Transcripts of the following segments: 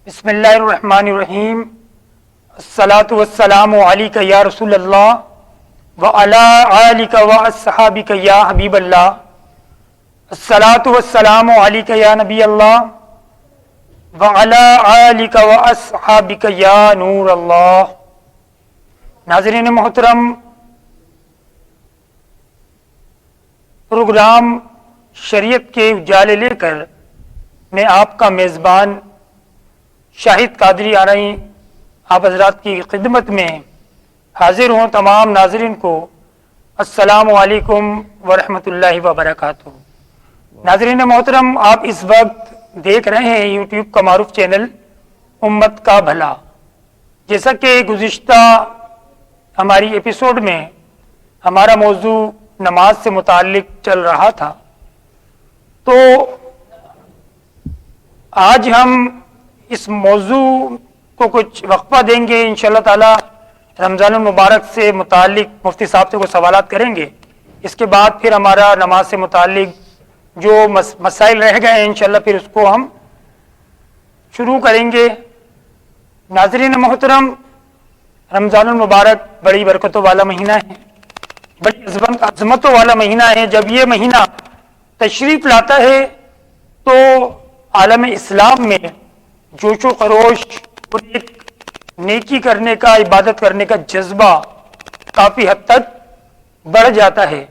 بسم اللہ الرحمن الرحیم الصلاۃ والسلام علیک یا رسول اللہ وعلی آلک واصحابک یا حبیب اللہ الصلاۃ والسلام علیک یا نبی اللہ وعلی آلک واصحابک یا نور اللہ۔ ناظرین محترم، پروگرام شریعت کے اجالے لے کر میں آپ کا میزبان شاہد قادری آرائی آپ حضرات کی خدمت میں حاضر ہوں۔ تمام ناظرین کو السلام علیکم ورحمۃ اللہ وبرکاتہ۔ ناظرین محترم، آپ اس وقت دیکھ رہے ہیں یوٹیوب کا معروف چینل امت کا بھلا۔ جیسا کہ گزشتہ ہماری ایپیسوڈ میں ہمارا موضوع نماز سے متعلق چل رہا تھا، تو آج ہم اس موضوع کو کچھ وقفہ دیں گے۔ انشاءاللہ تعالی رمضان المبارک سے متعلق مفتی صاحب سے کچھ سوالات کریں گے۔ اس کے بعد پھر ہمارا نماز سے متعلق جو مسائل رہ گئے ہیں انشاءاللہ پھر اس کو ہم شروع کریں گے۔ ناظرین محترم، رمضان المبارک بڑی برکتوں والا مہینہ ہے، بڑی عظمتوں والا مہینہ ہے۔ جب یہ مہینہ تشریف لاتا ہے تو عالم اسلام میں جوش و خروش اور ایک نیکی کرنے کا، عبادت کرنے کا جذبہ کافی حد تک بڑھ جاتا ہے۔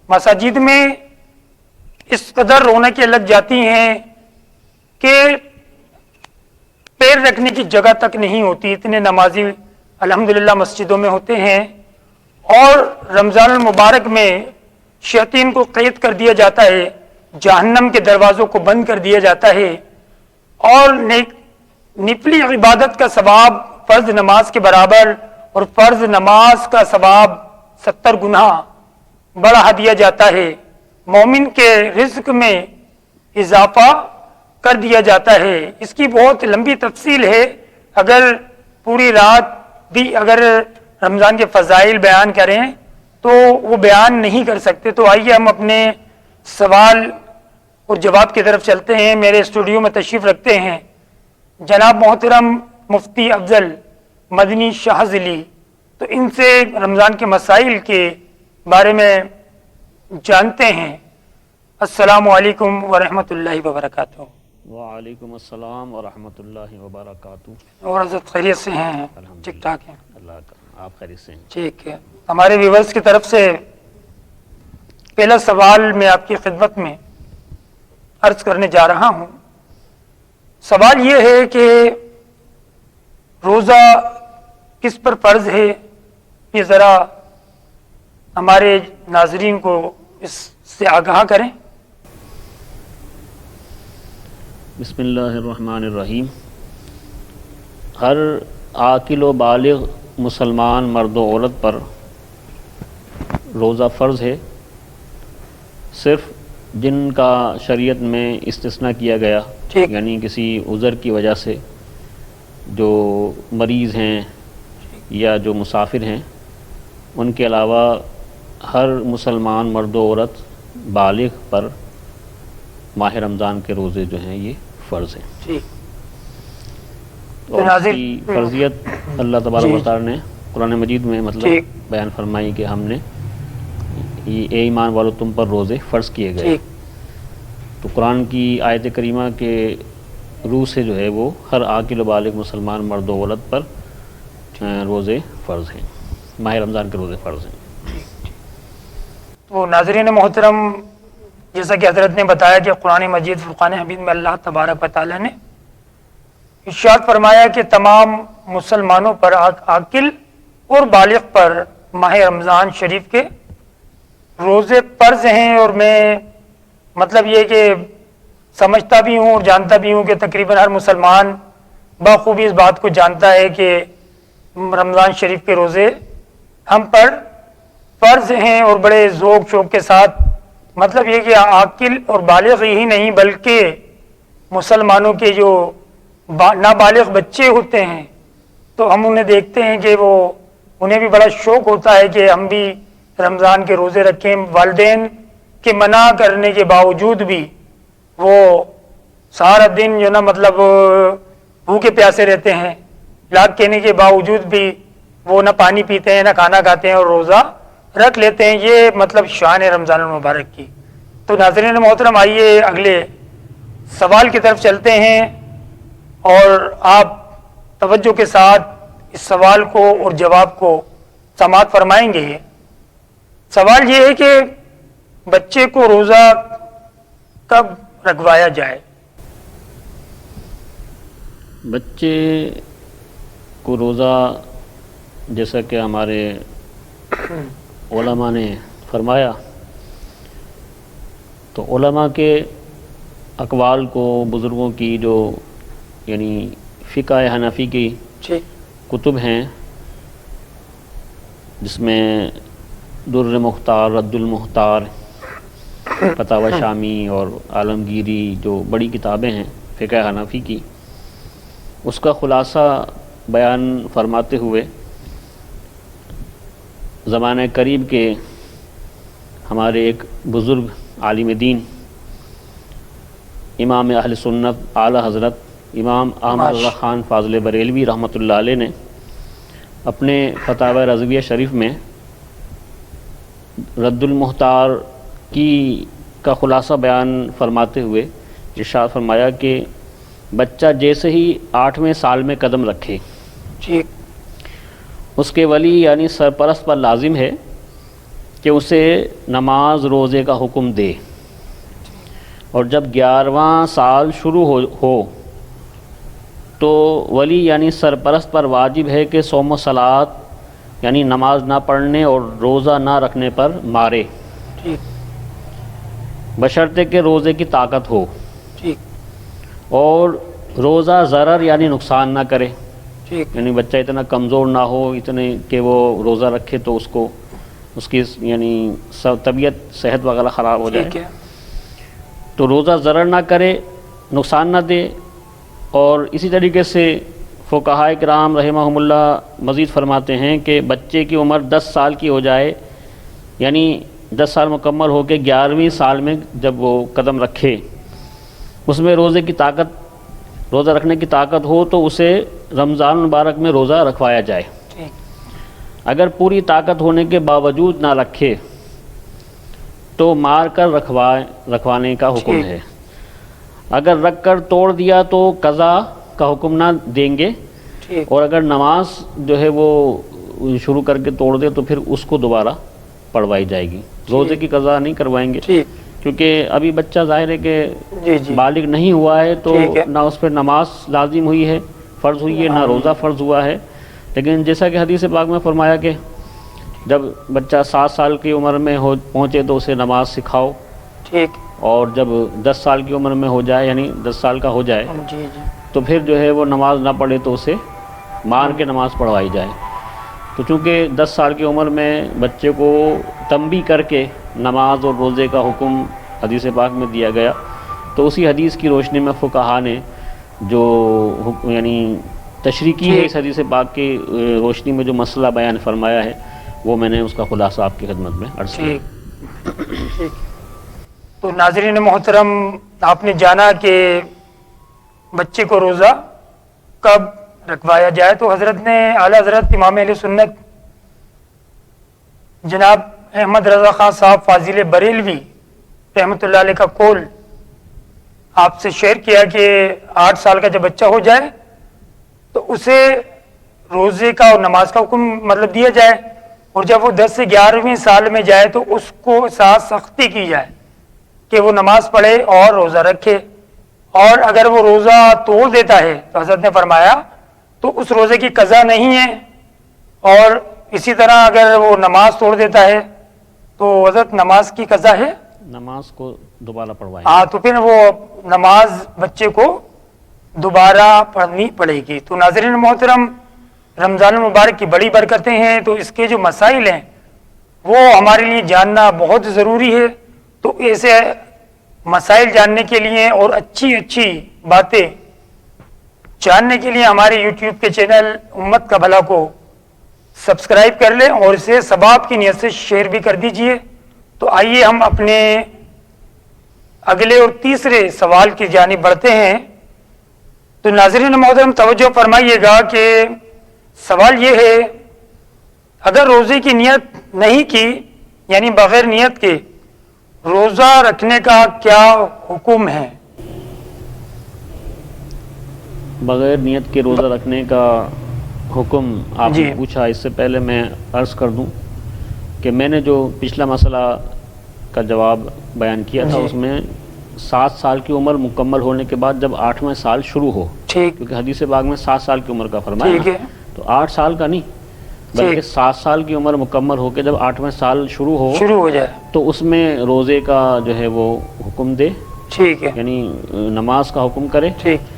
مساجد میں اس قدر رونقیں لگ جاتی ہیں کہ پیر رکھنے کی جگہ تک نہیں ہوتی، اتنے نمازی الحمدللہ مسجدوں میں ہوتے ہیں۔ اور رمضان المبارک میں شیاطین کو قید کر دیا جاتا ہے، جہنم کے دروازوں کو بند کر دیا جاتا ہے، اور نفلی عبادت کا ثواب فرض نماز کے برابر اور فرض نماز کا ثواب 70 گنا بڑھا دیا جاتا ہے۔ مومن کے رزق میں اضافہ کر دیا جاتا ہے۔ اس کی بہت لمبی تفصیل ہے، اگر پوری رات بھی اگر رمضان کے فضائل بیان کریں تو وہ بیان نہیں کر سکتے۔ تو آئیے ہم اپنے سوال اور جواب کی طرف چلتے ہیں۔ میرے اسٹوڈیو میں تشریف رکھتے ہیں جناب محترم مفتی افضل مدنی شاہزلی، تو ان سے رمضان کے مسائل کے بارے میں جانتے ہیں۔ السلام علیکم ورحمۃ اللہ وبرکاتہ۔ وعلیکم السلام ورحمۃ اللہ وبرکاتہ۔ اور حضرت خیریت سے ہیں؟ ٹھیک ٹھاک ہیں؟ اللہ کا آپ خیریت سے ہیں؟ ٹھیک ہے۔ ہمارے ویورز کی طرف سے پہلا سوال میں آپ کی خدمت میں عرض کرنے جا رہا ہوں۔ سوال یہ ہے کہ روزہ کس پر فرض ہے؟ یہ ذرا ہمارے ناظرین کو اس سے آگاہ کریں۔ بسم اللہ الرحمن الرحیم۔ ہر عاقل و بالغ مسلمان مرد و عورت پر روزہ فرض ہے، صرف جن کا شریعت میں استثناء کیا گیا، یعنی کسی عذر کی وجہ سے جو مریض ہیں یا جو مسافر ہیں، ان کے علاوہ ہر مسلمان مرد و عورت بالغ پر ماہ رمضان کے روزے جو ہیں یہ فرض ہیں۔ اور اس کی فرضیت اللہ تبارک و تعالی نے قرآن مجید میں بیان فرمائی کہ ہم نے اے ایمان والو تم پر روزے فرض کیے گئے۔ تو قرآن کی آیت کریمہ کے روح سے جو ہے وہ ہر عاقل و بالغ مسلمان مرد و عورت پر روزے فرض ہیں، ماہ رمضان کے روزے فرض ہیں۔ تو ناظرین محترم، جیسا کہ حضرت نے بتایا کہ قرآن مجید فرقان حمید میں اللہ تبارک و تعالی نے ارشاد فرمایا کہ تمام مسلمانوں پر، عاقل اور بالغ پر ماہ رمضان شریف کے روزے فرض ہیں۔ اور میں مطلب یہ کہ سمجھتا بھی ہوں اور جانتا بھی ہوں کہ تقریباً ہر مسلمان بخوبی اس بات کو جانتا ہے کہ رمضان شریف کے روزے ہم پر فرض ہیں، اور بڑے ذوق شوق کے ساتھ، مطلب یہ کہ عاقل اور بالغ ہی نہیں بلکہ مسلمانوں کے جو نابالغ بچے ہوتے ہیں تو ہم انہیں دیکھتے ہیں کہ انہیں بھی بڑا شوق ہوتا ہے کہ ہم بھی رمضان کے روزے رکھیں۔ والدین کے منع کرنے کے باوجود بھی وہ سارا دن جو نا مطلب بھوکے پیاسے رہتے ہیں، لاکھ کہنے کے باوجود بھی وہ نہ پانی پیتے ہیں نہ کھانا کھاتے ہیں اور روزہ رکھ لیتے ہیں. یہ مطلب شان ہے رمضان المبارک کی. تو ناظرین محترم، آئیے اگلے سوال کی طرف چلتے ہیں اور آپ توجہ کے ساتھ اس سوال کو اور جواب کو سماعت فرمائیں گے. سوال یہ ہے کہ بچے کو روزہ کب رکھوایا جائے؟ بچے کو روزہ جیسا کہ ہمارے علماء نے فرمایا، تو علماء کے اقوال کو، بزرگوں کی جو یعنی فقہ حنفی کی کتب ہیں، جس میں در مختار، رد المختار، فتاوی شامی اور عالمگیری، جو بڑی کتابیں ہیں فقہ حنفی کی، اس کا خلاصہ بیان فرماتے ہوئے زمانہ قریب کے ہمارے ایک بزرگ عالم دین، امام اہل سنت اعلی حضرت امام احمد رضا خان فاضل بریلوی رحمۃ اللہ علیہ نے اپنے فتاوی رضویہ شریف میں رد المختار کا خلاصہ بیان فرماتے ہوئے ارشاد فرمایا کہ بچہ جیسے ہی 8ویں سال میں قدم رکھے، اس کے ولی یعنی سرپرست پر لازم ہے کہ اسے نماز روزے کا حکم دے، اور جب 11واں سال شروع ہو تو ولی یعنی سرپرست پر واجب ہے کہ صوم و صلات یعنی نماز نہ پڑھنے اور روزہ نہ رکھنے پر مارے، بشرطے کہ روزے کی طاقت ہو، اور روزہ ضرر یعنی نقصان نہ کرے، یعنی بچہ اتنا کمزور نہ ہو اتنے کہ وہ روزہ رکھے تو اس کی یعنی طبیعت صحت وغیرہ خراب ہو جائے، تو روزہ ضرر نہ کرے، نقصان نہ دے. اور اسی طریقے سے فقہائے کرام رحمہم اللہ مزید فرماتے ہیں کہ بچے کی عمر 10 سال کی ہو جائے، یعنی 10 سال مکمل ہو کے 11ویں سال میں جب وہ قدم رکھے، اس میں روزہ رکھنے کی طاقت ہو تو اسے رمضان مبارک میں روزہ رکھوایا جائے. اگر پوری طاقت ہونے کے باوجود نہ رکھے تو مار کر رکھوانے کا حکم ہے. اگر رکھ کر توڑ دیا تو قضا کا حکم نہ دیں گے، اور اگر نماز جو ہے وہ شروع کر کے توڑ دے تو پھر اس کو دوبارہ پڑھوائی جائے گی. روزے کی قضا نہیں کروائیں گے، کیونکہ ابھی بچہ ظاہر ہے کہ بالغ نہیں ہوا ہے، تو نہ اس پہ نماز لازم ہوئی ہے، فرض ہوئی ہے، نہ روزہ فرض ہوا ہے. لیکن جیسا کہ حدیث پاک میں فرمایا کہ جب بچہ 7 سال کی عمر میں پہنچے تو اسے نماز سکھاؤ، اور جب 10 سال کی عمر میں ہو جائے یعنی 10 سال کا ہو جائے تو پھر جو ہے وہ نماز نہ پڑھے تو اسے مار کے نماز پڑھوائی جائے. تو چونکہ 10 سال کی عمر میں بچے کو تنبیہ کر کے نماز اور روزے کا حکم حدیث پاک میں دیا گیا، تو اسی حدیث کی روشنی میں فقہا نے جو یعنی تشریح کی ہے اس حدیث پاک کی روشنی میں جو مسئلہ بیان فرمایا ہے، وہ میں نے اس کا خلاصہ آپ کی خدمت میں عرض کیا. تو ناظرین محترم، آپ نے جانا کہ بچے کو روزہ کب رکھوایا جائے، تو حضرت نے اعلیٰ حضرت امام اہل سنت جناب احمد رضا خان صاحب فاضل بریلوی رحمۃ اللہ علیہ کا قول آپ سے شیئر کیا کہ 8 سال کا جب بچہ ہو جائے تو اسے روزے کا اور نماز کا حکم مطلب دیا جائے، اور جب وہ 10 سے 11ویں سال میں جائے تو اس کو ساتھ سختی کی جائے کہ وہ نماز پڑھے اور روزہ رکھے. اور اگر وہ روزہ توڑ دیتا ہے تو حضرت نے فرمایا تو اس روزے کی قضا نہیں ہے، اور اسی طرح اگر وہ نماز توڑ دیتا ہے تو حضرت نماز کی قضا ہے، نماز کو دوبارہ پڑھوائیں. تو پھر وہ نماز بچے کو دوبارہ پڑھنی پڑے گی. تو ناظرین محترم، رمضان المبارک کی بڑی برکتیں ہیں، تو اس کے جو مسائل ہیں وہ ہمارے لیے جاننا بہت ضروری ہے. تو ایسے مسائل جاننے کے لیے اور اچھی باتیں جاننے کے لیے ہمارے یوٹیوب کے چینل امت کا بھلا کو سبسکرائب کر لیں اور اسے ثواب کی نیت سے شیئر بھی کر دیجئے. تو آئیے ہم اپنے اگلے اور تیسرے سوال کی جانب بڑھتے ہیں. تو ناظرین محترم توجہ فرمائیے گا کہ سوال یہ ہے اگر روزے کی نیت نہیں کی یعنی بغیر نیت کے روزہ رکھنے کا کیا حکم ہے؟ بغیر نیت کے روزہ رکھنے کا حکم آپ جی نے پوچھا، اس سے پہلے میں عرض کر دوں کہ میں نے جو پچھلا مسئلہ کا جواب بیان کیا تھا جی اس میں 7 سال کی عمر مکمل ہونے کے بعد جب 8واں سال شروع ہو، ٹھیک کیونکہ حدیث پاک میں 7 سال کی عمر کا فرمایا ٹھیک نا، ہے تو 8 سال کا نہیں بلکہ 7 سال کی عمر مکمل ہو کے جب 8واں سال شروع ہو شروع ہو جائے تو اس میں روزے کا جو ہے وہ حکم دے، ٹھیک ہے یعنی نماز کا حکم کرے، ٹھیک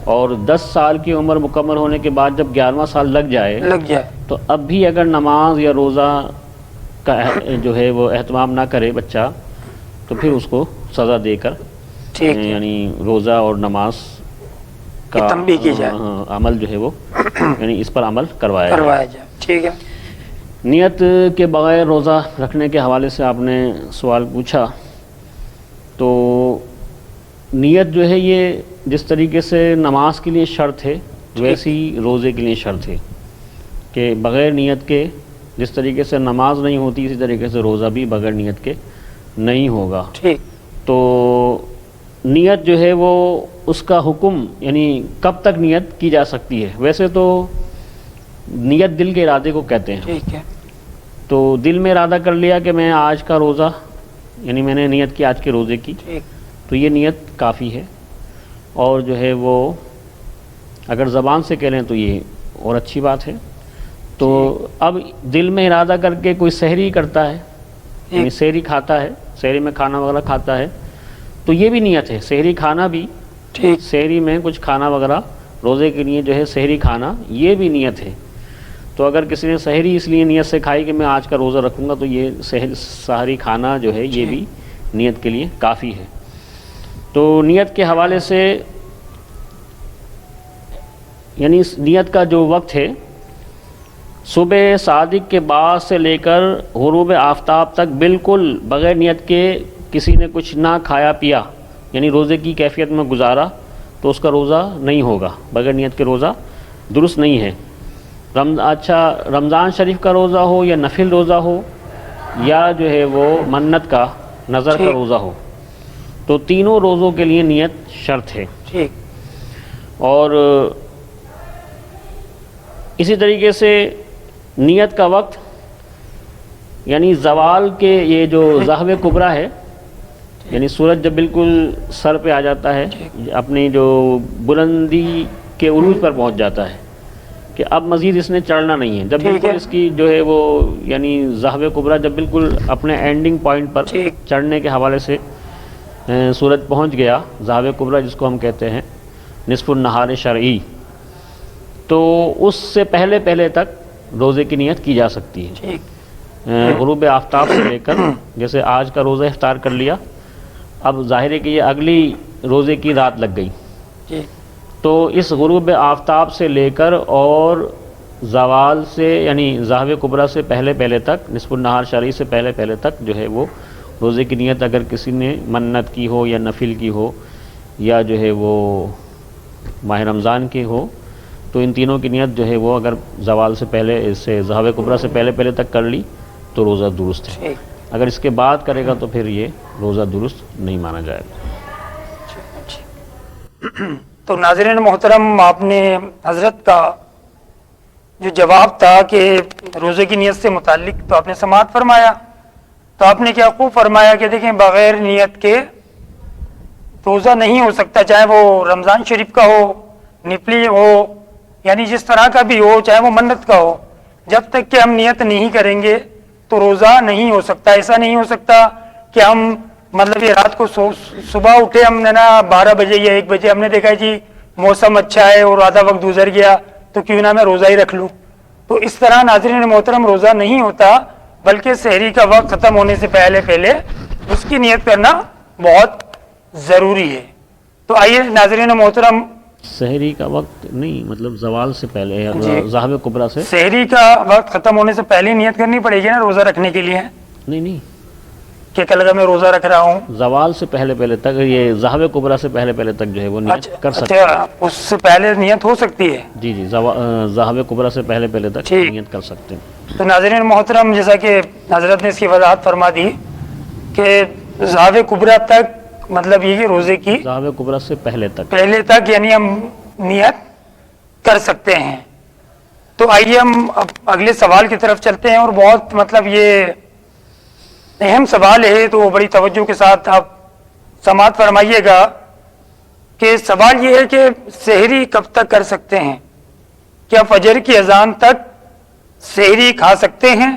اور 10 سال کی عمر مکمل ہونے کے بعد جب 11واں سال لگ جائے لگ جائے تو اب بھی اگر نماز یا روزہ کا جو ہے وہ اہتمام نہ کرے بچہ تو پھر اس کو سزا دے کر ٹھیک ہے یعنی روزہ اور نماز کا تنبیہ کی جائے عمل جو ہے وہ یعنی اس پر عمل کروایا جائے۔ کروایا جائے ٹھیک ہے نیت کے بغیر روزہ رکھنے کے حوالے سے آپ نے سوال پوچھا، تو نیت جو ہے یہ جس طریقے سے نماز کے لیے شرط ہے ویسی روزے کے لیے شرط ہے کہ بغیر نیت کے جس طریقے سے نماز نہیں ہوتی اسی طریقے سے روزہ بھی بغیر نیت کے نہیں ہوگا۔ ٹھیک تو نیت جو ہے وہ اس کا حکم یعنی کب تک نیت کی جا سکتی ہے؟ ویسے تو نیت دل کے ارادے کو کہتے ہیں، ٹھیک ہے تو دل میں ارادہ کر لیا کہ میں آج کا روزہ یعنی میں نے نیت کی آج کے روزے کی، ٹھیک تو یہ نیت کافی ہے، اور جو ہے وہ اگر زبان سے کہہ لیں تو یہ اور اچھی بات ہے۔ تو اب دل میں ارادہ کر کے کوئی سحری کرتا ہے یعنی سحری کھاتا ہے، سحری میں کھانا وغیرہ کھاتا ہے تو یہ بھی نیت ہے، سحری کھانا بھی، ٹھیک سحری میں کچھ کھانا وغیرہ روزے کے لیے جو ہے سحری کھانا یہ بھی نیت ہے۔ تو اگر کسی نے سحری اس لیے نیت سے کھائی کہ میں آج کا روزہ رکھوں گا تو یہ سحری کھانا جو ہے یہ بھی نیت کے لیے کافی ہے۔ تو نیت کے حوالے سے یعنی نیت کا جو وقت ہے صبح صادق کے بعد سے لے کر غروب آفتاب تک بالکل بغیر نیت کے کسی نے کچھ نہ کھایا پیا یعنی روزے کی کیفیت میں گزارا تو اس کا روزہ نہیں ہوگا، بغیر نیت کے روزہ درست نہیں ہے۔ رمضان شریف کا روزہ ہو یا نفل روزہ ہو یا جو ہے وہ منت کا نظر کا روزہ ہو، تو تینوں روزوں کے لیے نیت شرط ہے۔ ٹھیک اور اسی طریقے سے نیت کا وقت یعنی زوال کے یہ جو ذہب کبریٰ ہے یعنی سورج جب بالکل سر پہ آ جاتا ہے اپنی جو بلندی کے عروج پر پہنچ جاتا ہے کہ اب مزید اس نے چڑھنا نہیں ہے، جب بالکل اس کی جو ہے وہ یعنی ذہب کبریٰ جب بالکل اپنے اینڈنگ پوائنٹ پر چڑھنے کے حوالے سے سورج پہنچ گیا، ذہب کبریٰ جس کو ہم کہتے ہیں نصف النہار شرعی، تو اس سے پہلے تک روزے کی نیت کی جا سکتی ہے۔ غروب آفتاب سے لے کر جیسے آج کا روزہ افطار کر لیا، اب ظاہر ہے کہ یہ اگلی روزے کی رات لگ گئی، تو اس غروب آفتاب سے لے کر اور زوال سے یعنی ذہب کبریٰ سے پہلے تک، نصف النہار شرعی سے پہلے تک جو ہے وہ روزے کی نیت اگر کسی نے منت کی ہو یا نفل کی ہو یا جو ہے وہ ماہ رمضان کی ہو، تو ان تینوں کی نیت جو ہے وہ اگر زوال سے پہلے اس سے ذہب کبریٰ سے پہلے تک کر لی تو روزہ درست ہے، اگر اس کے بعد کرے گا تو پھر یہ روزہ درست نہیں مانا جائے گا۔ تو ناظرین محترم، آپ نے حضرت کا جو جواب تھا کہ روزے کی نیت سے متعلق تو آپ نے سماعت فرمایا، تو آپ نے کیا خوب فرمایا کہ دیکھیں بغیر نیت کے روزہ نہیں ہو سکتا، چاہے وہ رمضان شریف کا ہو، نفلی ہو، یعنی جس طرح کا بھی ہو، چاہے وہ منت کا ہو، جب تک کہ ہم نیت نہیں کریں گے تو روزہ نہیں ہو سکتا۔ ایسا نہیں ہو سکتا کہ ہم مطلب یہ رات کو صبح اٹھے، ہم نے نا 12 بجے یا 1 بجے ہم نے دیکھا جی موسم اچھا ہے اور آدھا وقت گزر گیا تو کیوں نہ میں روزہ ہی رکھ لوں، تو اس طرح ناظرین محترم روزہ نہیں ہوتا، بلکہ سحری کا وقت ختم ہونے سے پہلے اس کی نیت کرنا بہت ضروری ہے۔ تو آئیے ناظرین محترم، سحری کا وقت نہیں مطلب زوال سے پہلے ذہب کبریٰ سے، سحری کا وقت ختم ہونے سے پہلے نیت کرنی پڑے گی نا روزہ رکھنے کے لیے؟ نہیں کہ کل اگر میں روزہ رکھ رہا ہوں زوال سے پہلے پہلے تک، یہ ذہب کبریٰ سے پہلے پہلے تک جو ہے وہ نیت کر سکتے ہیں۔ اچھا، اس سے پہلے نیت ہو سکتی ہے؟ جی جی، ذہب کبریٰ سے پہلے پہلے تک ٹھیک۔ نیت کر سکتے ہیں۔ تو ناظرین محترم، جیسا کہ حضرت نے اس کی وضاحت فرما دی کہ ذہب کبریٰ تک مطلب یہ کہ روزے کی ذہب کبریٰ سے پہلے تک یعنی ہم نیت کر سکتے ہیں۔ تو آئیے ہم اب اگلے سوال کی طرف چلتے ہیں، اور بہت مطلب یہ اہم سوال ہے، تو بڑی توجہ کے ساتھ آپ سماعت فرمائیے گا کہ سوال یہ ہے کہ سحری کب تک کر سکتے ہیں؟ کیا فجر کی اذان تک سحری کھا سکتے ہیں؟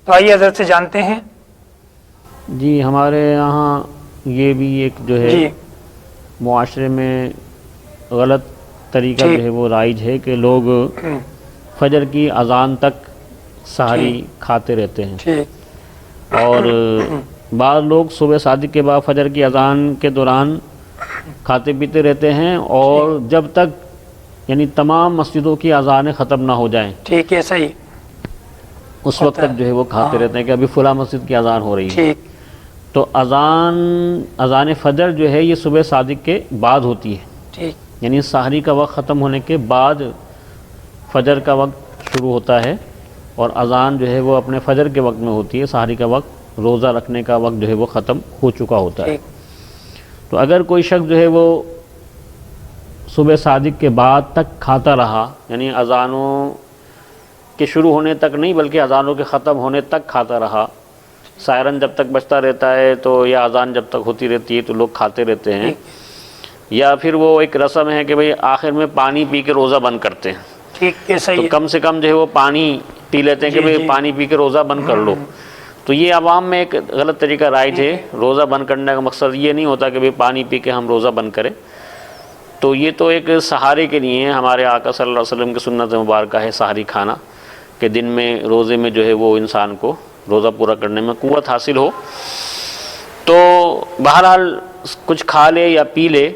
تو آئیے حضرت سے جانتے ہیں۔ جی، ہمارے یہاں یہ بھی ایک جو ہے جی معاشرے میں غلط طریقہ جو ہے وہ رائج ہے کہ لوگ فجر کی اذان تک سحری کھاتے رہتے ہیں، ٹھیک، اور بعض لوگ صبح صادق کے بعد فجر کی اذان کے دوران کھاتے پیتے رہتے ہیں، اور جب تک یعنی تمام مسجدوں کی اذانیں ختم نہ ہو جائیں ٹھیک ہے، صحیح، اس وقت تک جو ہے وہ کھاتے رہتے ہیں کہ ابھی فلاں مسجد کی اذان ہو رہی ہے۔ ٹھیک، تو اذان فجر جو ہے یہ صبح صادق کے بعد ہوتی ہے، ٹھیک، یعنی سحری کا وقت ختم ہونے کے بعد فجر کا وقت شروع ہوتا ہے، اور اذان جو ہے وہ اپنے فجر کے وقت میں ہوتی ہے۔ سحری کا وقت، روزہ رکھنے کا وقت جو ہے وہ ختم ہو چکا ہوتا ہے۔ ٹھیک، تو اگر کوئی شخص جو ہے وہ صبح صادق کے بعد تک کھاتا رہا، یعنی اذانوں کے شروع ہونے تک نہیں بلکہ اذانوں کے ختم ہونے تک کھاتا رہا، سائرن جب تک بجتا رہتا ہے تو یا اذان جب تک ہوتی رہتی ہے تو لوگ کھاتے رہتے ہیں، یا پھر وہ ایک رسم ہے کہ بھئی آخر میں پانی پی کے روزہ بند کرتے ہیں، ٹھیک ہے، تو صحیح ہے، کم سے کم جو ہے وہ پانی پی لیتے ہیں کہ بھئی پانی پی کے روزہ بند کر لو۔ تو یہ عوام میں ایک غلط طریقہ رائج ہے۔ روزہ بند کرنے کا مقصد یہ نہیں ہوتا کہ بھئی پانی پی کے ہم روزہ بند کریں، تو یہ تو ایک سہارے کے لیے ہے۔ ہمارے آقا صلی اللہ علیہ وسلم کی سنت مبارکہ ہے سحری کھانا، کہ دن میں روزے میں جو ہے وہ انسان کو روزہ پورا کرنے میں قوت حاصل ہو۔ تو بہرحال کچھ کھا لے یا پی لے،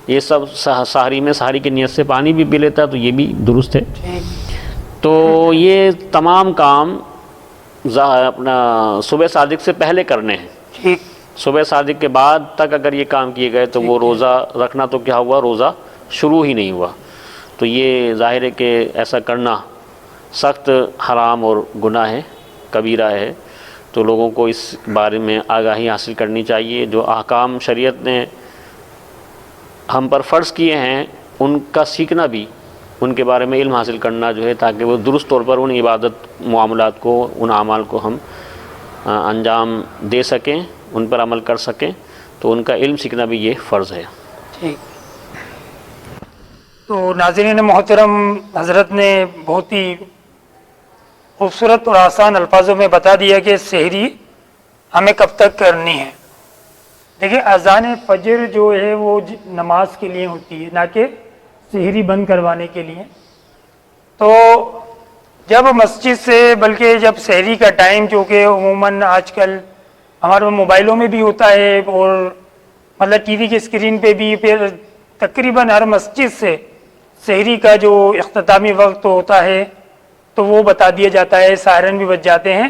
یہ سب سحری میں سحری کی نیت سے پانی بھی پی لیتا ہے تو یہ بھی درست ہے۔ تو یہ تمام کام اپنا صبح صادق سے پہلے کرنے ہیں۔ ٹھیک، صبح صادق کے بعد تک اگر یہ کام کیے گئے تو وہ روزہ رکھنا تو کیا ہوا، روزہ شروع ہی نہیں ہوا۔ تو یہ ظاہر ہے کہ ایسا کرنا سخت حرام اور گناہ ہے، کبیرہ ہے۔ تو لوگوں کو اس بارے میں آگاہی حاصل کرنی چاہیے۔ جو احکام شریعت نے ہم پر فرض کیے ہیں ان کا سیکھنا بھی، ان کے بارے میں علم حاصل کرنا جو ہے، تاکہ وہ درست طور پر ان عبادت معاملات کو، ان اعمال کو ہم انجام دے سکیں، ان پر عمل کر سکیں۔ تو ان کا علم سیکھنا بھی یہ فرض ہے۔ ٹھیک۔ تو ناظرین محترم، حضرت نے بہت ہی خوبصورت اور آسان الفاظوں میں بتا دیا کہ سحری ہمیں کب تک کرنی ہے۔ دیکھیں، اذان فجر جو ہے وہ نماز کے لیے ہوتی ہے، نہ کہ سحری بند کروانے کے لیے۔ تو جب مسجد سے، بلکہ جب سحری کا ٹائم جو کہ عموماً آج کل ہمارے موبائلوں میں بھی ہوتا ہے، اور مطلب ٹی وی کی اسکرین پہ بھی، پھر تقریباً ہر مسجد سے سحری کا جو اختتامی وقت ہوتا ہے تو وہ بتا دیا جاتا ہے، سائرن بھی بج جاتے ہیں۔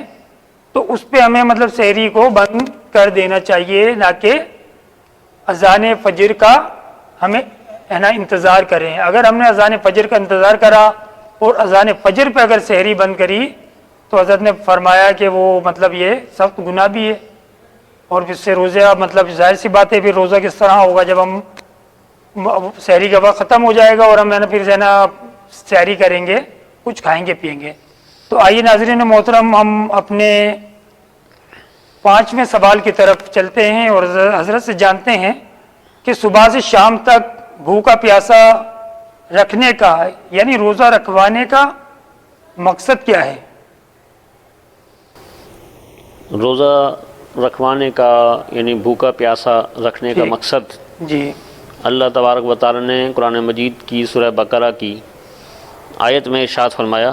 تو اس پہ ہمیں مطلب سحری کو بند کر دینا چاہیے، نہ کہ اذان فجر کا ہمیں انتظار کریں۔ اگر ہم نے اذان فجر کا انتظار کرا اور اذان فجر پہ اگر سحری بند کری تو حضرت نے فرمایا کہ وہ مطلب یہ سخت گناہ بھی ہے، اور پھر سے روزہ مطلب ظاہر سی بات ہے پھر روزہ کس طرح ہوگا جب ہم سحری کا وقت ختم ہو جائے گا اور ہم پھر سحری کریں گے، کچھ کھائیں گے پیئیں گے۔ تو آئیے ناظرین محترم، ہم اپنے 5ویں سوال کی طرف چلتے ہیں اور حضرت سے جانتے ہیں کہ صبح سے شام تک بھوکا پیاسا رکھنے کا یعنی روزہ رکھوانے کا مقصد کیا ہے؟ روزہ رکھوانے کا یعنی بھوکا پیاسا رکھنے کا مقصد، جی، اللہ تبارک و تعالی نے قرآن مجید کی سورہ بقرہ کی آیت میں ارشاد فرمایا،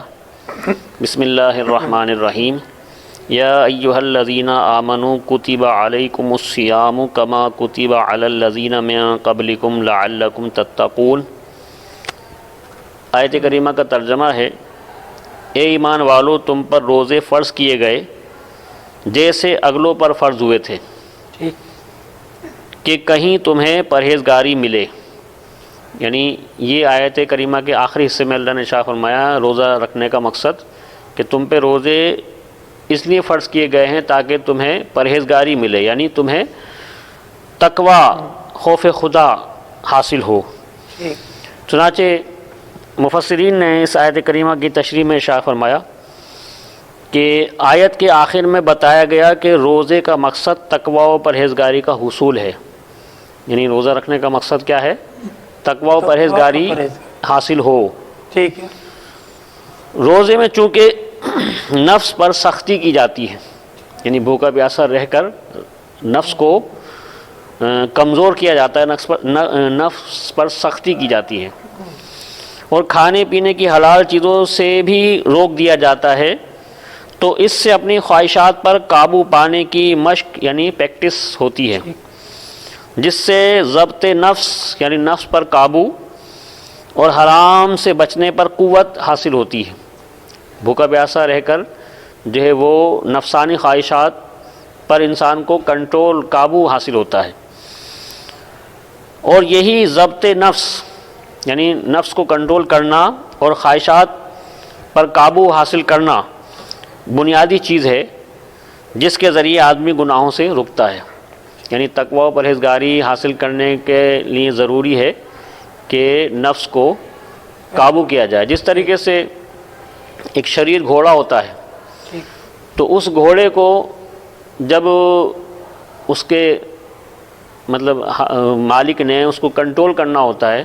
بسم اللہ الرحمن الرحیم، یا ایہا الذین آمنوا کتب علیکم الصیام کما کتب علی الذین من قبلکم لعلکم تتقون۔ آیت کریمہ کا ترجمہ ہے، اے ایمان والو، تم پر روزے فرض کیے گئے جیسے اگلوں پر فرض ہوئے تھے ٹھیک کہ کہیں تمہیں پرہیزگاری ملے. یعنی یہ آیت کریمہ کے آخری حصے میں اللہ نے ارشاد فرمایا روزہ رکھنے کا مقصد کہ تم پہ روزے اس لیے فرض کیے گئے ہیں تاکہ تمہیں پرہیزگاری ملے، یعنی تمہیں تقوی خوف خدا حاصل ہو. ٹھیک چنانچہ مفسرین نے اس آیت کریمہ کی تشریح میں ارشاد فرمایا کہ آیت کے آخر میں بتایا گیا کہ روزے کا مقصد تقوی و پرہیزگاری کا حصول ہے. یعنی روزہ رکھنے کا مقصد کیا ہے؟ تقوی و پرہیزگاری حاصل ہو. ٹھیک ہے. روزے میں چونکہ نفس پر سختی کی جاتی ہے، یعنی بھوکا پیاسا رہ کر نفس کو کمزور کیا جاتا ہے، نفس پر سختی کی جاتی ہے، اور کھانے پینے کی حلال چیزوں سے بھی روک دیا جاتا ہے، تو اس سے اپنی خواہشات پر قابو پانے کی مشق یعنی پریکٹس ہوتی ہے، جس سے ضبط نفس یعنی نفس پر قابو اور حرام سے بچنے پر قوت حاصل ہوتی ہے. بھوکا پیاسا رہ کر جو ہے وہ نفسانی خواہشات پر انسان کو کنٹرول قابو حاصل ہوتا ہے، اور یہی ضبط نفس یعنی نفس کو کنٹرول کرنا اور خواہشات پر قابو حاصل کرنا بنیادی چیز ہے جس کے ذریعے آدمی گناہوں سے رکتا ہے. یعنی تقوی و پرہیزگاری حاصل کرنے کے لیے ضروری ہے کہ نفس کو قابو کیا جائے. جس طریقے سے ایک شریر گھوڑا ہوتا ہے تو اس گھوڑے کو جب اس کے مطلب مالک نے اس کو کنٹرول کرنا ہوتا ہے،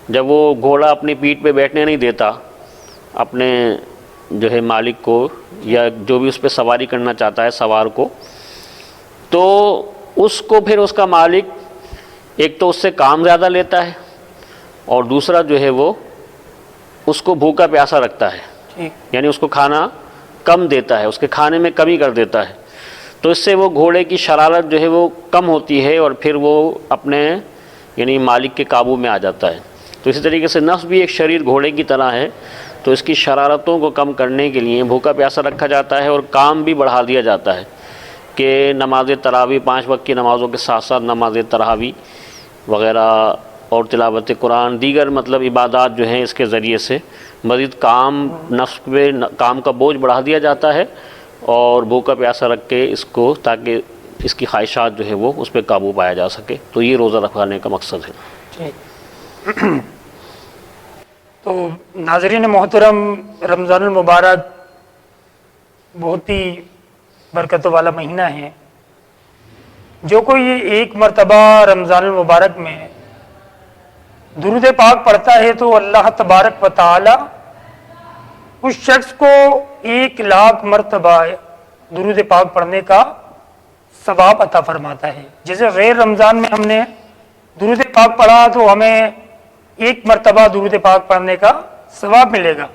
جب وہ گھوڑا اپنی پیٹھ پہ بیٹھنے نہیں دیتا اپنے جو ہے مالک کو یا جو بھی اس پہ سواری کرنا چاہتا ہے سوار کو، تو اس کو پھر اس کا مالک ایک تو اس سے کام زیادہ لیتا ہے اور دوسرا جو ہے وہ اس کو بھوکا پیاسا رکھتا ہے، یعنی اس کو کھانا کم دیتا ہے، اس کے کھانے میں کمی کر دیتا ہے. تو اس سے وہ گھوڑے کی شرارت جو ہے وہ کم ہوتی ہے اور پھر وہ اپنے یعنی مالک کے قابو میں آ جاتا ہے. تو اسی طریقے سے نفس بھی ایک شریر گھوڑے کی طرح ہے، تو اس کی شرارتوں کو کم کرنے کے لیے بھوکا پیاسا رکھا جاتا ہے اور کام بھی بڑھا دیا جاتا ہے کہ نماز تراویح 5 وقت کی نمازوں کے ساتھ ساتھ نماز تراویح وغیرہ اور تلاوت قرآن دیگر مطلب عبادات جو ہیں اس کے ذریعے سے مزید کام نفس پہ کام کا بوجھ بڑھا دیا جاتا ہے اور بھوکا پیاسا رکھ کے اس کو تاکہ اس کی خواہشات جو ہے وہ اس پہ قابو پایا جا سکے. تو یہ روزہ رکھوانے کا مقصد ہے. تو ناظرین محترم، رمضان المبارک بہت ہی برکتوں والا مہینہ ہے. جو کوئی ایک مرتبہ رمضان المبارک میں درود پاک پڑھتا ہے تو اللہ تبارک و تعالی اس شخص کو 1,00,000 مرتبہ درود پاک پڑھنے کا ثواب عطا فرماتا ہے. جیسے غیر رمضان میں ہم نے درود پاک پڑھا تو ہمیں 1 مرتبہ درود پاک پڑھنے کا ثواب ملے گا،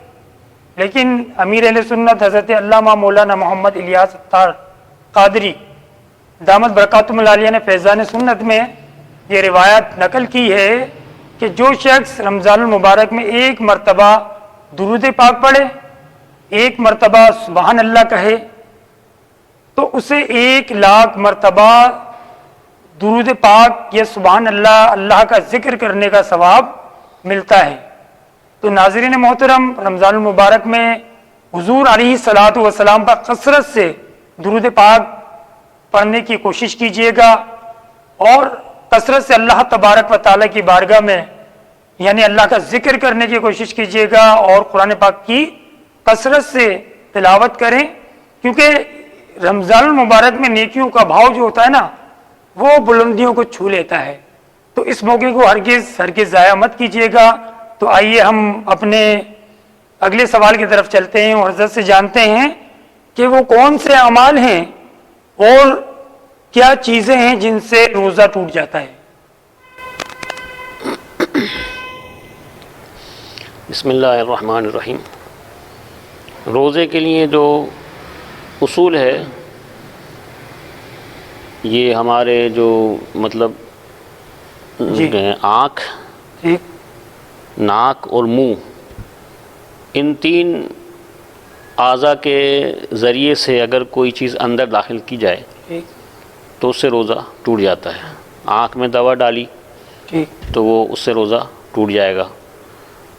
لیکن امیر اہل سنت حضرت علامہ مولانا محمد الیاس اتار قادری دامت برکاتہم العالیہ نے فیضان سنت میں یہ روایت نقل کی ہے کہ جو شخص رمضان المبارک میں 1 مرتبہ درود پاک پڑھے، 1 مرتبہ سبحان اللہ کہے، تو اسے 1,00,000 مرتبہ درود پاک یا سبحان اللہ اللہ کا ذکر کرنے کا ثواب ملتا ہے. تو ناظرین محترم، رمضان المبارک میں حضور علیہ الصلوۃ والسلام پر کثرت سے درود پاک پڑھنے کی کوشش کیجیے گا اور کثرت سے اللہ تبارک و تعالیٰ کی بارگاہ میں یعنی اللہ کا ذکر کرنے کی کوشش کیجیے گا اور قرآن پاک کی کثرت سے تلاوت کریں، کیونکہ رمضان المبارک میں نیکیوں کا بھاؤ جو ہوتا ہے نا وہ بلندیوں کو چھو لیتا ہے. تو اس موقع کو ہرگز ضائع مت کیجیے گا. تو آئیے ہم اپنے اگلے سوال کی طرف چلتے ہیں اور حضرت سے جانتے ہیں کہ وہ کون سے اعمال ہیں اور کیا چیزیں ہیں جن سے روزہ ٹوٹ جاتا ہے. بسم اللہ الرحمن الرحیم. روزے کے لیے جو اصول ہے یہ ہمارے جو مطلب آنکھ، ناک اور منہ، ان 3 اعضاء کے ذریعے سے اگر کوئی چیز اندر داخل کی جائے ٹھیک تو اس سے روزہ ٹوٹ جاتا ہے. آنکھ میں دوا ڈالی ٹھیک تو وہ اس سے روزہ ٹوٹ جائے گا.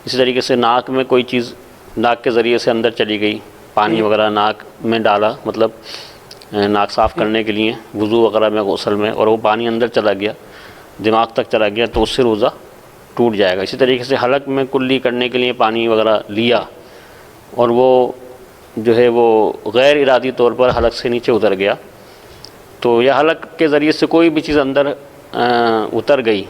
اسی طریقے سے ناک میں کوئی چیز ناک کے ذریعے سے اندر چلی گئی، پانی وغیرہ ناک میں ڈالا، مطلب ناک صاف کرنے کے لیے وضو وغیرہ میں غسل میں، اور وہ پانی اندر چلا گیا، دماغ تک چلا گیا، تو اس سے روزہ ٹوٹ جائے گا. اسی طریقے سے حلق میں کلی کرنے کے لیے پانی وغیرہ لیا اور وہ جو ہے وہ غیر ارادی طور پر حلق سے نیچے اتر گیا، تو یا حلق کے ذریعے سے کوئی بھی چیز اندر اتر گئی،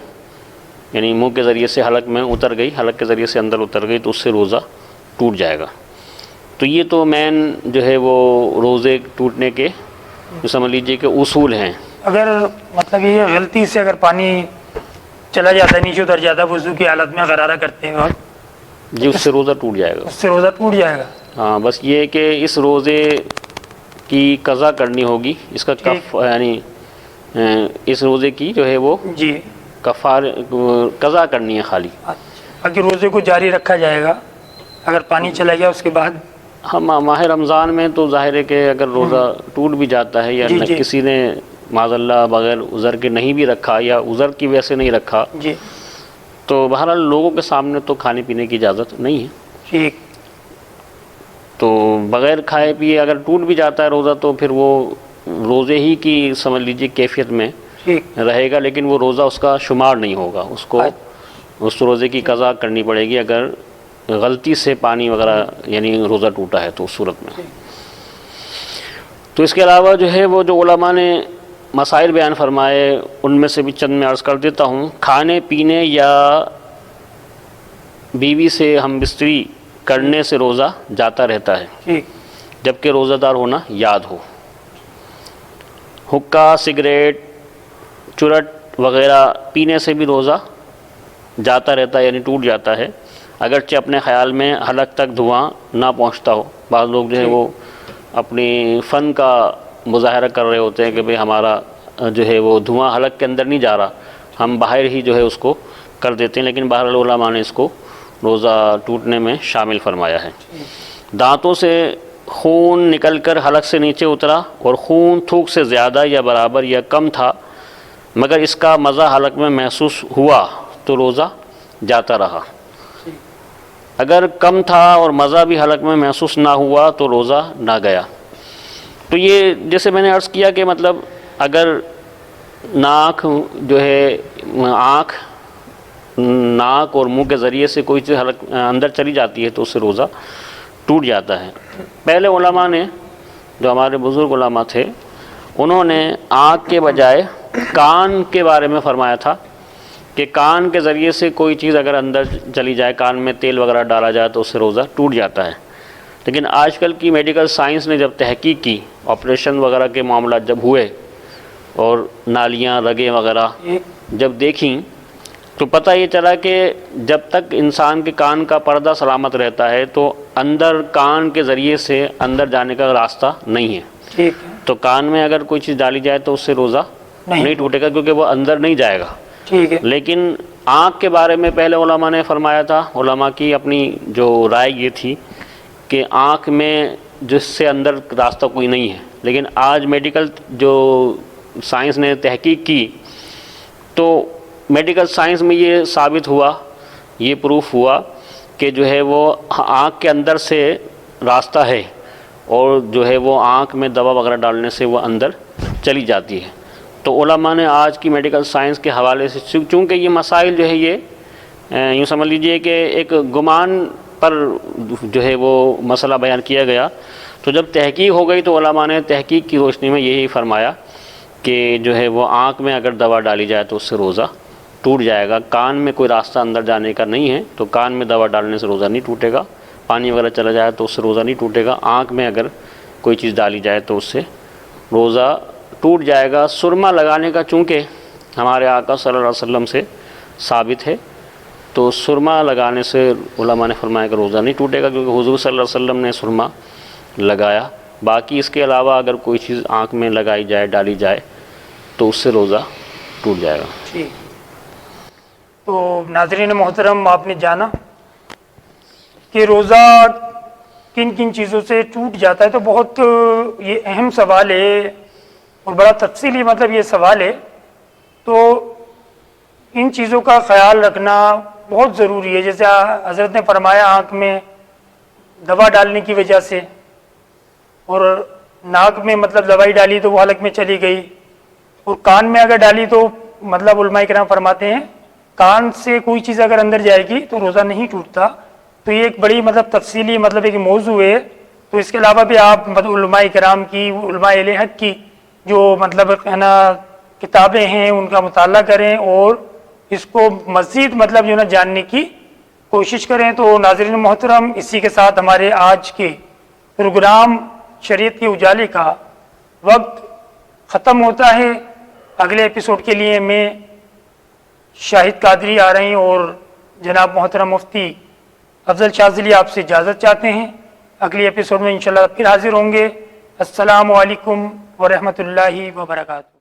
یعنی منہ کے ذریعے سے حلق میں اتر گئی، حلق کے ذریعے سے اندر اتر گئی، تو اس سے روزہ ٹوٹ جائے گا. تو یہ تو مین جو ہے وہ روزے ٹوٹنے کے سمجھ لیجئے کہ اصول ہیں. اگر مطلب یہ غلطی سے اگر پانی چلا جاتا ہے، نیچے اتر جاتا ہے وضو کی حالت میں غرارہ کرتے ہیں وقت، جی اس سے روزہ ٹوٹ جائے گا. اس سے روزہ ٹوٹ جائے گا. ہاں، بس یہ ہے کہ اس روزے کی قضا کرنی ہوگی، اس کا یعنی اس روزے کی جو ہے وہ جی قضا کرنی ہے خالی. باقی روزے کو جاری رکھا جائے گا اگر پانی چلا گیا اس کے بعد. ہم ماہ رمضان میں تو ظاہر ہے کہ اگر روزہ ٹوٹ بھی جاتا ہے یا جی کسی نے معاذ اللہ بغیر عذر کے نہیں بھی رکھا یا عذر کی وجہ سے نہیں رکھا، جی تو بہرحال لوگوں کے سامنے تو کھانے پینے کی اجازت نہیں ہے. ٹھیک. تو بغیر کھائے پیے اگر ٹوٹ بھی جاتا ہے روزہ تو پھر وہ روزے ہی کی سمجھ لیجیے کیفیت میں ٹھیک رہے گا، لیکن وہ روزہ اس کا شمار نہیں ہوگا. اس کو اس روزے کی قضا کرنی پڑے گی اگر غلطی سے پانی وغیرہ یعنی روزہ ٹوٹا ہے تو اس صورت میں. تو اس کے علاوہ جو ہے وہ جو علماء نے مسائل بیان فرمائے ان میں سے بھی چند میں عرض کر دیتا ہوں. کھانے پینے یا بیوی سے ہم بستری کرنے سے روزہ جاتا رہتا ہے ٹھیک جبکہ روزہ دار ہونا یاد ہو. حقہ، سگریٹ، چرٹ وغیرہ پینے سے بھی روزہ جاتا رہتا ہے، یعنی ٹوٹ جاتا ہے، اگرچہ اپنے خیال میں حلق تک دھواں نہ پہنچتا ہو. بعض لوگ جو ہے وہ اپنی فن کا مظاہرہ کر رہے ہوتے ہیں کہ بھئی ہمارا جو ہے وہ دھواں حلق کے اندر نہیں جا رہا، ہم باہر ہی جو ہے اس کو کر دیتے ہیں، لیکن بہرحال علماء نے اس کو روزہ ٹوٹنے میں شامل فرمایا ہے. دانتوں سے خون نکل کر حلق سے نیچے اترا اور خون تھوک سے زیادہ یا برابر یا کم تھا مگر اس کا مزہ حلق میں محسوس ہوا تو روزہ جاتا رہا. اگر کم تھا اور مزہ بھی حلق میں محسوس نہ ہوا تو روزہ نہ گیا. تو یہ جیسے میں نے عرض کیا کہ مطلب اگر ناک جو ہے آنکھ، ناک اور منہ کے ذریعے سے کوئی چیز حلق اندر چلی جاتی ہے تو اس سے روزہ ٹوٹ جاتا ہے. پہلے علماء نے جو ہمارے بزرگ علماء تھے انہوں نے آنکھ کے بجائے کان کے بارے میں فرمایا تھا کہ کان کے ذریعے سے کوئی چیز اگر اندر چلی جائے، کان میں تیل وغیرہ ڈالا جائے تو اس سے روزہ ٹوٹ جاتا ہے. لیکن آج کل کی میڈیکل سائنس نے جب تحقیق کی، آپریشن وغیرہ کے معاملات جب ہوئے اور نالیاں، رگیں وغیرہ جب دیکھیں تو پتہ یہ چلا کہ جب تک انسان کے کان کا پردہ سلامت رہتا ہے تو اندر کان کے ذریعے سے اندر جانے کا راستہ نہیں ہے. ٹھیک ہے. تو کان میں اگر کوئی چیز ڈالی جائے تو اس سے روزہ نہیں ٹوٹے گا کیونکہ وہ اندر نہیں جائے گا. ٹھیک ہے. لیکن آنکھ کے بارے میں پہلے علماء نے فرمایا تھا، علماء کی اپنی جو رائے یہ تھی کہ آنکھ میں جس سے اندر راستہ کوئی نہیں ہے. لیکن آج میڈیکل جو سائنس نے تحقیق کی تو میڈیکل سائنس میں یہ ثابت ہوا، یہ پروف ہوا کہ جو ہے وہ آنکھ کے اندر سے راستہ ہے اور جو ہے وہ آنکھ میں دوا وغیرہ ڈالنے سے وہ اندر چلی جاتی ہے. تو علماء نے آج کی میڈیکل سائنس کے حوالے سے چونکہ یہ مسائل جو ہے یہ یوں سمجھ لیجئے کہ ایک گمان پر جو ہے وہ مسئلہ بیان کیا گیا، تو جب تحقیق ہو گئی تو علماء نے تحقیق کی روشنی میں یہی فرمایا کہ جو ہے وہ آنکھ میں اگر دوا ڈالی جائے تو اس سے روزہ ٹوٹ جائے گا. کان میں کوئی راستہ اندر جانے کا نہیں ہے تو کان میں دوا ڈالنے سے روزہ نہیں ٹوٹے گا. پانی وغیرہ چلا جائے تو اس سے روزہ نہیں ٹوٹے گا. آنکھ میں اگر کوئی چیز ڈالی جائے تو اس سے روزہ ٹوٹ جائے گا. سرما لگانے کا چونکہ ہمارے آقا صلی اللہ علیہ وسلم سے ثابت ہے تو سرما لگانے سے علماء نے فرمایا کہ روزہ نہیں ٹوٹے گا کیونکہ حضور صلی اللہ علیہ وسلم نے سرما لگایا. باقی اس کے علاوہ اگر کوئی چیز آنکھ میں لگائی جائے، ڈالی جائے تو اس سے روزہ ٹوٹ جائے گا. ٹھیک. تو ناظرین محترم، آپ نے جانا کہ روزہ کن کن چیزوں سے ٹوٹ جاتا ہے. تو بہت یہ اہم سوال ہے اور بڑا تفصیلی مطلب یہ سوال ہے. تو ان چیزوں کا خیال رکھنا بہت ضروری ہے. جیسے حضرت نے فرمایا آنکھ میں دوا ڈالنے کی وجہ سے اور ناک میں مطلب دوائی ڈالی تو وہ حلق میں چلی گئی, اور کان میں اگر ڈالی تو مطلب علماء کرام فرماتے ہیں کان سے کوئی چیز اگر اندر جائے گی تو روزہ نہیں ٹوٹتا. تو یہ ایک بڑی مطلب تفصیلی مطلب ایک موضوع ہے. تو اس کے علاوہ بھی آپ مطلب علماء کرام کی, علماء اہل حق کی جو مطلب ہے نا کتابیں ہیں ان کا مطالعہ کریں اور اس کو مزید مطلب جو ہے نا جاننے کی کوشش کریں. تو ناظرین محترم, اسی کے ساتھ ہمارے آج کے پروگرام شریعت کے اجالے کا وقت ختم ہوتا ہے. اگلے ایپیسوڈ کے لیے میں شاہد قادری آ رہے ہیں اور جناب محترم مفتی افضل شاذلی آپ سے اجازت چاہتے ہیں. اگلی ایپیسوڈ میں انشاءاللہ پھر حاضر ہوں گے. السلام علیکم ورحمۃ اللہ وبرکاتہ.